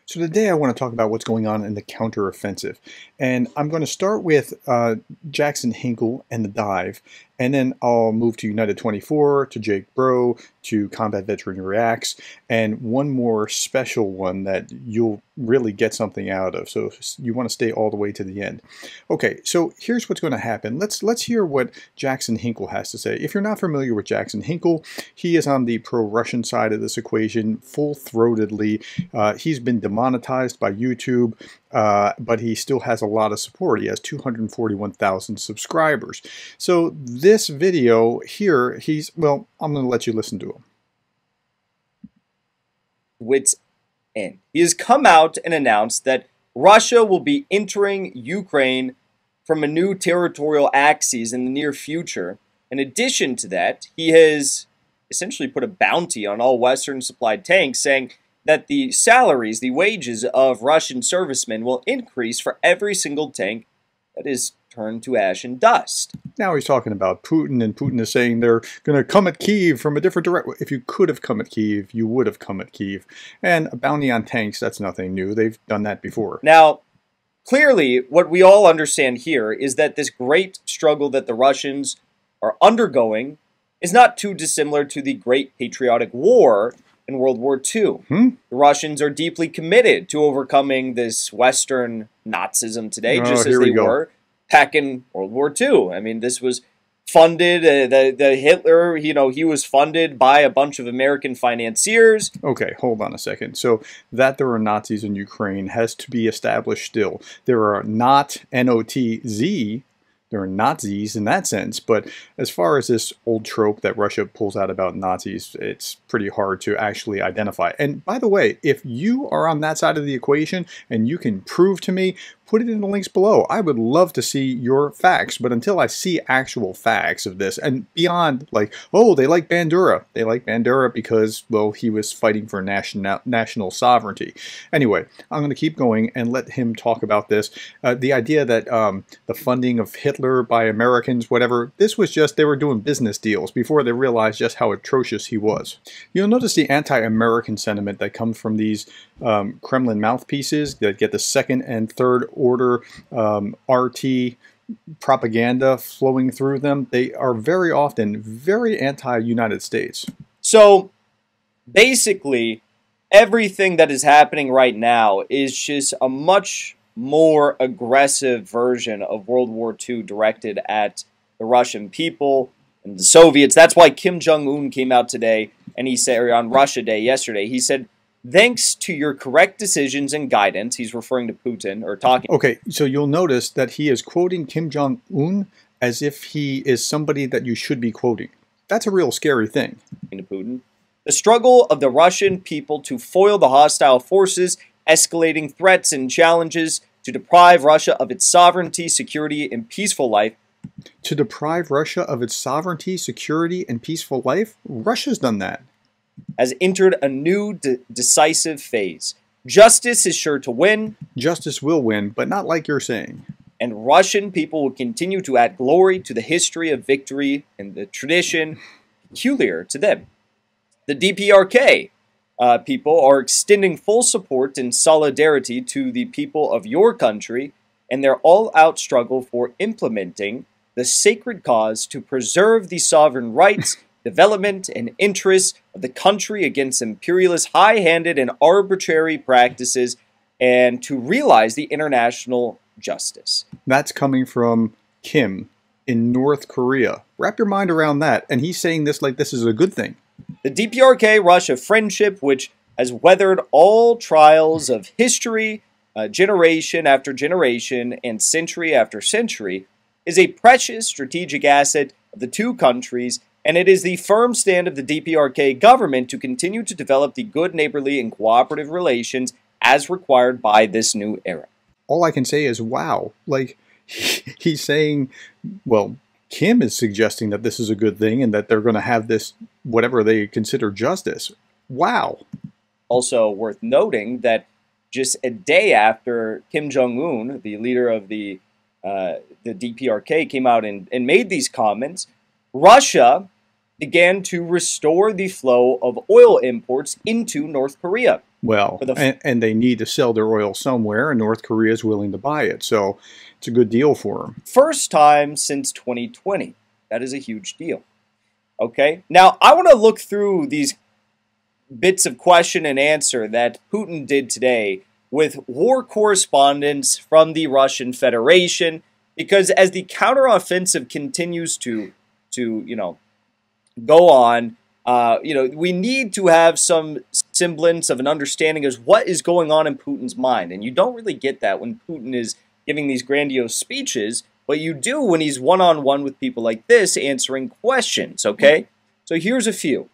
So today I want to talk about what's going on in the counteroffensive. And I'm going to start with Jackson Hinkle and the dive, and then I'll move to United 24, to Jake Broe, to Combat Veteran Reacts, and one more special one that you'll really get something out of. So you want to stay all the way to the end. Okay, so here's what's going to happen. Let's hear what Jackson Hinkle has to say. If you're not familiar with Jackson Hinkle, he is on the pro-Russian side of this equation full-throatedly. He's been demonetized by YouTube, but he still has a lot of support. He has 241,000 subscribers. So this video here, well, I'm going to let you listen to him. Wits end. He has come out and announced that Russia will be entering Ukraine from a new territorial axis in the near future. In addition to that, he has essentially put a bounty on all Western supplied tanks, saying that the salaries, the wages of Russian servicemen will increase for every single tank that is turned to ash and dust. Now he's talking about Putin, and Putin is saying they're going to come at Kyiv from a different direction. If you could have come at Kyiv, you would have come at Kyiv. And a bounty on tanks, that's nothing new. They've done that before. Now, clearly, what we all understand here is that this great struggle that the Russians are undergoing is not too dissimilar to the Great Patriotic War in World War II. The Russians are deeply committed to overcoming this Western Nazism today, just as they were back in World War II. I mean, this was funded, the Hitler, he was funded by a bunch of American financiers. Okay, hold on a second. So that there are Nazis in Ukraine has to be established still. There are not N-O-T-Z. There are Nazis in that sense, but as far as this old trope that Russia pulls out about Nazis, it's pretty hard to actually identify. And by the way, if you are on that side of the equation and you can prove to me, put it in the links below. I would love to see your facts, but until I see actual facts of this, and beyond like, oh, they like Bandura. They like Bandura because, well, he was fighting for national sovereignty. Anyway, I'm going to keep going and let him talk about this. The idea that the funding of Hitler by Americans, whatever, this was just, they were doing business deals before they realized just how atrocious he was. You'll notice the anti-American sentiment that comes from these Kremlin mouthpieces that get the second and third order RT propaganda flowing through them. They are very often very anti-United States. So basically, everything that is happening right now is just a much more aggressive version of World War II directed at the Russian people and the Soviets. That's why Kim Jong-un came out today and he said, or on Russia Day yesterday, he said, "Thanks to your correct decisions and guidance," he's referring to Putin, or talking. Okay, so you'll notice that he is quoting Kim Jong-un as if he is somebody that you should be quoting. That's a real scary thing. To Putin. The struggle of the Russian people to foil the hostile forces, escalating threats and challenges to deprive Russia of its sovereignty, security, and peaceful life. To deprive Russia of its sovereignty, security, and peaceful life? Russia's done that. Has entered a new decisive phase. Justice is sure to win. Justice will win, but not like you're saying. And Russian people will continue to add glory to the history of victory and the tradition peculiar to them. The DPRK people are extending full support and solidarity to the people of your country and their all-out struggle for implementing the sacred cause to preserve the sovereign rights, development, and interests of the country against imperialist, high-handed, and arbitrary practices, and to realize the international justice. That's coming from Kim in North Korea. Wrap your mind around that, and he's saying this like this is a good thing. The DPRK-Russia friendship, which has weathered all trials of history, generation after generation, and century after century, is a precious strategic asset of the two countries, and it is the firm stand of the DPRK government to continue to develop the good neighborly and cooperative relations as required by this new era. All I can say is, wow. Like, he's saying, well, Kim is suggesting that this is a good thing and that they're going to have this, whatever they consider justice. Wow. Also worth noting that just a day after Kim Jong-un, the leader of the DPRK, came out and made these comments, Russia began to restore the flow of oil imports into North Korea. Well, and they need to sell their oil somewhere, and North Korea is willing to buy it. So it's a good deal for them. First time since 2020. That is a huge deal. Okay, now I want to look through these bits of question and answer that Putin did today with war correspondents from the Russian Federation, because as the counteroffensive continues to go on, we need to have some semblance of an understanding of what is going on in Putin's mind, and you don't really get that when Putin is giving these grandiose speeches, but you do when he's one-on-one with people like this answering questions, okay? So here's a few.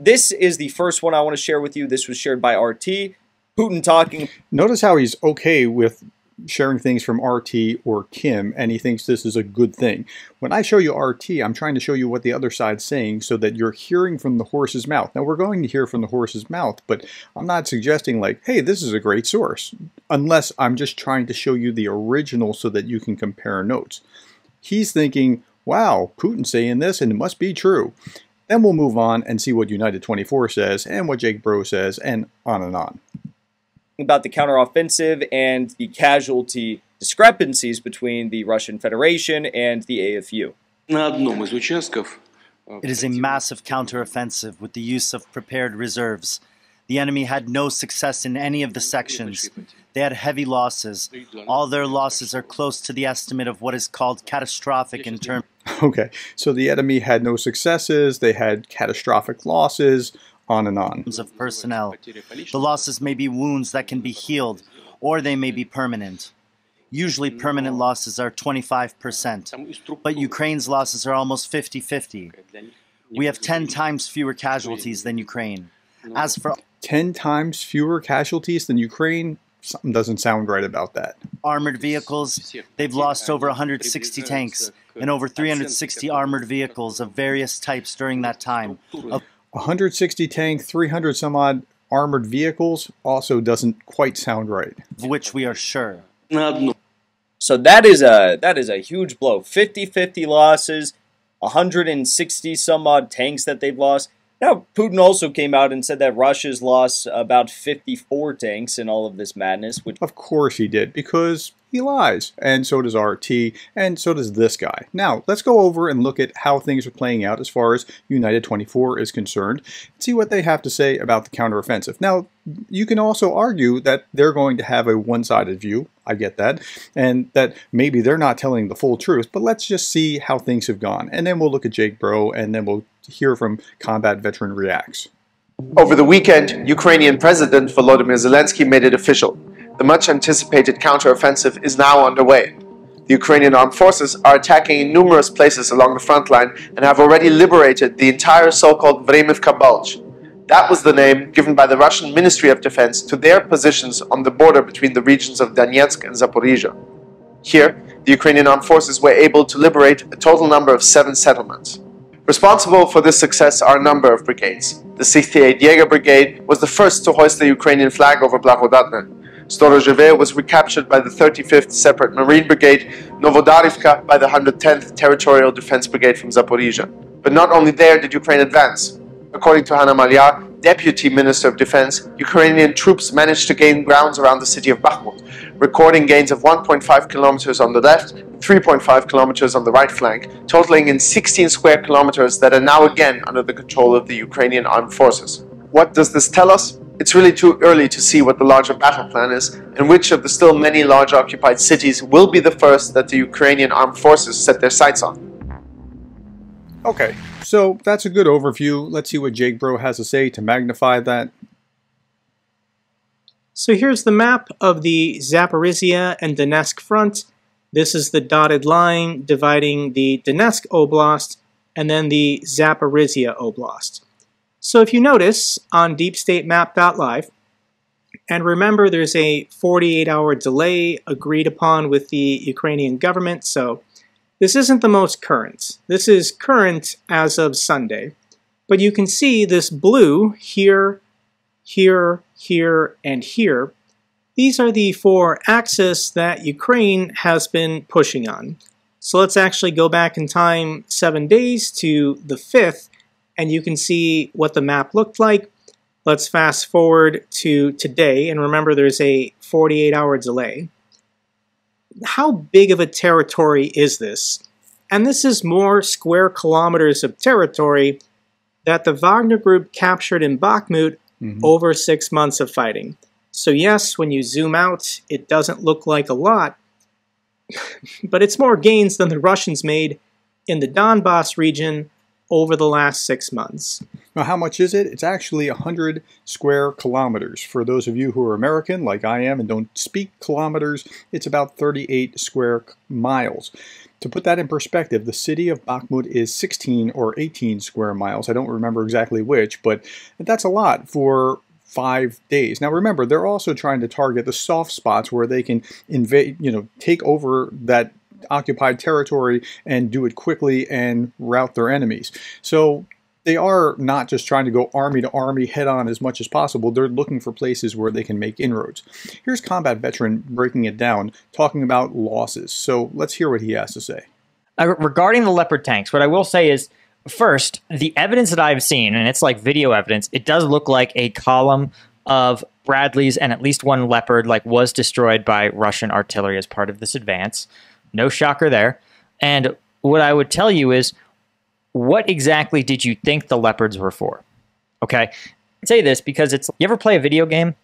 This is the first one I want to share with you. This was shared by RT. Putin talking. Notice how he's okay with sharing things from RT or Kim, and he thinks this is a good thing. When I show you RT, I'm trying to show you what the other side's saying so that you're hearing from the horse's mouth. Now, we're going to hear from the horse's mouth, but I'm not suggesting like, hey, this is a great source, unless I'm just trying to show you the original so that you can compare notes. He's thinking, wow, Putin's saying this, and it must be true. Then we'll move on and see what United 24 says and what Jake Broe says, and on and on. About the counteroffensive and the casualty discrepancies between the Russian Federation and the AFU. It is a massive counteroffensive with the use of prepared reserves. The enemy had no success in any of the sections. They had heavy losses. All their losses are close to the estimate of what is called catastrophic in terms. Okay, so the enemy had no successes, they had catastrophic losses, on and on. Of personnel. The losses may be wounds that can be healed, or they may be permanent. Usually permanent losses are 25%, but Ukraine's losses are almost 50-50. We have 10 times fewer casualties than Ukraine. As for 10 times fewer casualties than Ukraine? Something doesn't sound right about that. Armored vehicles, they've lost over 160 tanks and over 360 armored vehicles of various types during that time. 160 tank, 300 some odd armored vehicles also doesn't quite sound right. Of which we are sure. So that is a huge blow. 50-50 losses, 160 some odd tanks that they've lost. Now, Putin also came out and said that Russia's lost about 54 tanks in all of this madness. Which, of course he did, because he lies. And so does RT, and so does this guy. Now, let's go over and look at how things are playing out as far as United 24 is concerned, and see what they have to say about the counteroffensive. Now, you can also argue that they're going to have a one-sided view. I get that. And that maybe they're not telling the full truth, but let's just see how things have gone. And then we'll look at Jake Broe, and then we'll hear from Combat Veteran Reacts. Over the weekend, Ukrainian President Volodymyr Zelensky made it official. The much-anticipated counteroffensive is now underway. The Ukrainian armed forces are attacking in numerous places along the front line and have already liberated the entire so-called Vremivka Bulge. That was the name given by the Russian Ministry of Defense to their positions on the border between the regions of Donetsk and Zaporizhia. Here, the Ukrainian armed forces were able to liberate a total number of 7 settlements. Responsible for this success are a number of brigades. The 68th Jaeger Brigade was the first to hoist the Ukrainian flag over Blagodatne. Storozheve was recaptured by the 35th Separate Marine Brigade, Novodarivka by the 110th Territorial Defense Brigade from Zaporizhia. But not only there did Ukraine advance. According to Hanna Maliar, Deputy Minister of Defense, Ukrainian troops managed to gain grounds around the city of Bakhmut, recording gains of 1.5 kilometers on the left, 3.5 kilometers on the right flank, totaling in 16 square kilometers that are now again under the control of the Ukrainian armed forces. What does this tell us? It's really too early to see what the larger battle plan is, and which of the still many large occupied cities will be the first that the Ukrainian armed forces set their sights on. Okay, so that's a good overview. Let's see what Jake Broe has to say to magnify that. So here's the map of the Zaporizhia and Donetsk front. This is the dotted line dividing the Donetsk Oblast and then the Zaporizhia Oblast. So if you notice on deepstatemap.live, and remember there's a 48-hour delay agreed upon with the Ukrainian government, so this isn't the most current. This is current as of Sunday. But you can see this blue here, here, here, and here. These are the 4 axes that Ukraine has been pushing on. So let's actually go back in time 7 days to the 5th, and you can see what the map looked like. Let's fast forward to today, and remember there's a 48-hour delay. How big of a territory is this? And this is more square kilometers of territory that the Wagner Group captured in Bakhmut over 6 months of fighting. So yes, when you zoom out, it doesn't look like a lot, but it's more gains than the Russians made in the Donbass region over the last 6 months. Now, how much is it? It's actually 100 square kilometers. For those of you who are American, like I am, and don't speak kilometers, it's about 38 square miles. To put that in perspective, the city of Bakhmut is 16 or 18 square miles. I don't remember exactly which, but that's a lot for 5 days. Now remember, they're also trying to target the soft spots where they can invade, take over that occupied territory and do it quickly and rout their enemies. So they are not just trying to go army to army head on as much as possible. They're looking for places where they can make inroads. Here's Combat Veteran breaking it down, talking about losses. So let's hear what he has to say. Regarding the Leopard tanks, what I will say is, first, the evidence that I've seen, and it's like video evidence, it does look like a column of Bradleys and at least one Leopard was destroyed by Russian artillery as part of this advance. No shocker there. And what I would tell you is, what exactly did you think the Leopards were for? Okay, I say this because you ever play a video game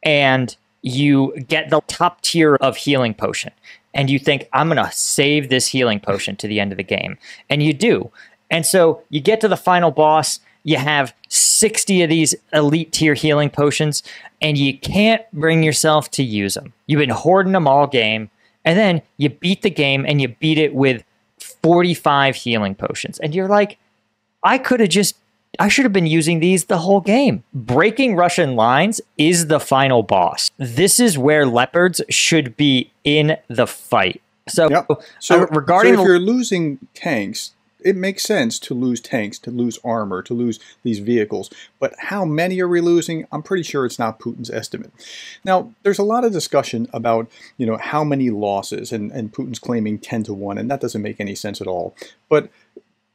and you get the top tier of healing potion and you think, I'm going to save this healing potion to the end of the game. And you do. And so you get to the final boss, you have 60 of these elite tier healing potions and you can't bring yourself to use them. You've been hoarding them all game. And then you beat the game and you beat it with 45 healing potions. And you're like, I should have been using these the whole game. Breaking Russian lines is the final boss. This is where Leopards should be in the fight. So, yep. So if you're losing tanks, it makes sense to lose tanks, to lose armor, to lose these vehicles. But how many are we losing? I'm pretty sure it's not Putin's estimate. Now, there's a lot of discussion about, how many losses, and Putin's claiming 10 to 1, and that doesn't make any sense at all. But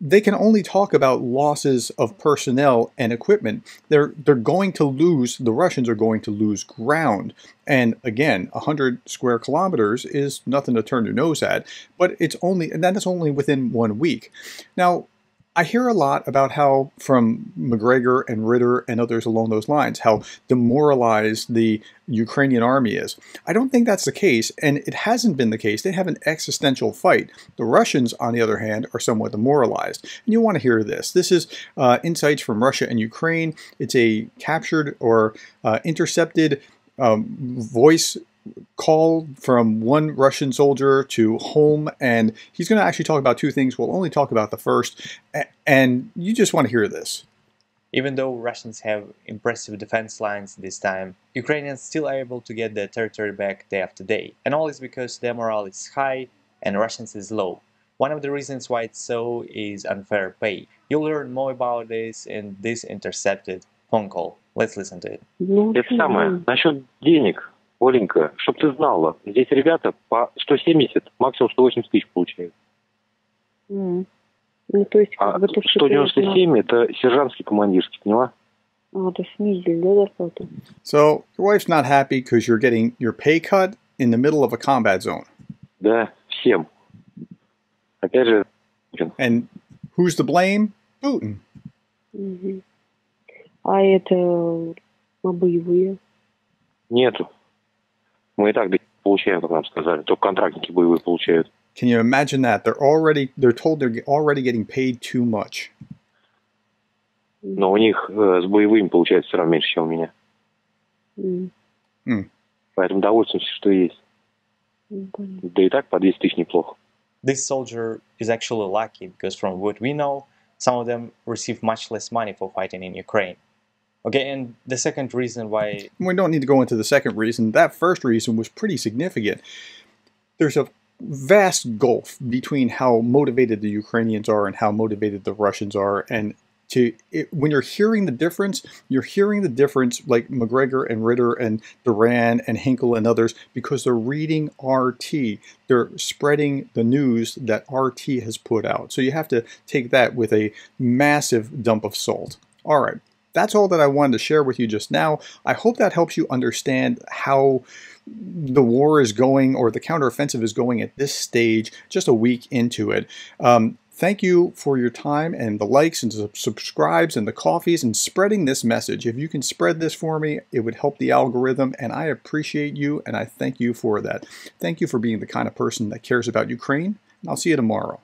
they can only talk about losses of personnel and equipment. They're going to lose, the Russians are going to lose ground. And again, 100 square kilometers is nothing to turn your nose at, but and that is only within 1 week. Now, I hear a lot about how, from Macgregor and Ritter and others along those lines, how demoralized the Ukrainian army is. I don't think that's the case, and it hasn't been the case. They have an existential fight. The Russians, on the other hand, are somewhat demoralized. And you want to hear this. This is insights from Russia and Ukraine. It's a captured or intercepted voice call from one Russian soldier to home, and he's going to actually talk about two things. We'll only talk about the first, and you just want to hear this. Even though Russians have impressive defense lines this time, Ukrainians still are able to get their territory back day after day, and all is because their morale is high and Russians is low. One of the reasons why it's so is unfair pay. You'll learn more about this in this intercepted phone call. Let's listen to it. Это самое. Насчет денег, Оленька, чтоб ты знала, здесь ребята по 170, максимум 180 тысяч получают. Ну, то есть, а 197 это сержантский, командирский, поняла? То снизили, да, зарплату? So, your wife's not happy because you're getting your pay cut in the middle of a combat zone. Да, всем. Опять же... And who's to blame? Putin. Угу. А это боевые? Нету. Мы и так получаем, как нам сказали. Только контрактники боевые получают. Can you imagine that? They're told they're already getting paid too much. Но у них с боевыми получается все равно меньше, чем у меня. Поэтому довольствуемся, что есть. Да и так по 200 тысяч неплохо. This soldier is actually lucky because from what we know, some of them receive much less money for fighting in Ukraine. Okay, and the second reason why... We don't need to go into the second reason. That first reason was pretty significant. There's a vast gulf between how motivated the Ukrainians are and how motivated the Russians are. And when you're hearing the difference, like Macgregor and Ritter and Duran and Hinkle and others, because they're reading RT. They're spreading the news that RT has put out. So you have to take that with a massive dump of salt. All right. that's all that I wanted to share with you just now. I hope that helps you understand how the war is going, or the counteroffensive is going at this stage, just a week into it. Thank you for your time and the likes and subscribes and the coffees and spreading this message. If you can spread this for me, it would help the algorithm, and I appreciate you and I thank you for that. Thank you for being the kind of person that cares about Ukraine, and I'll see you tomorrow.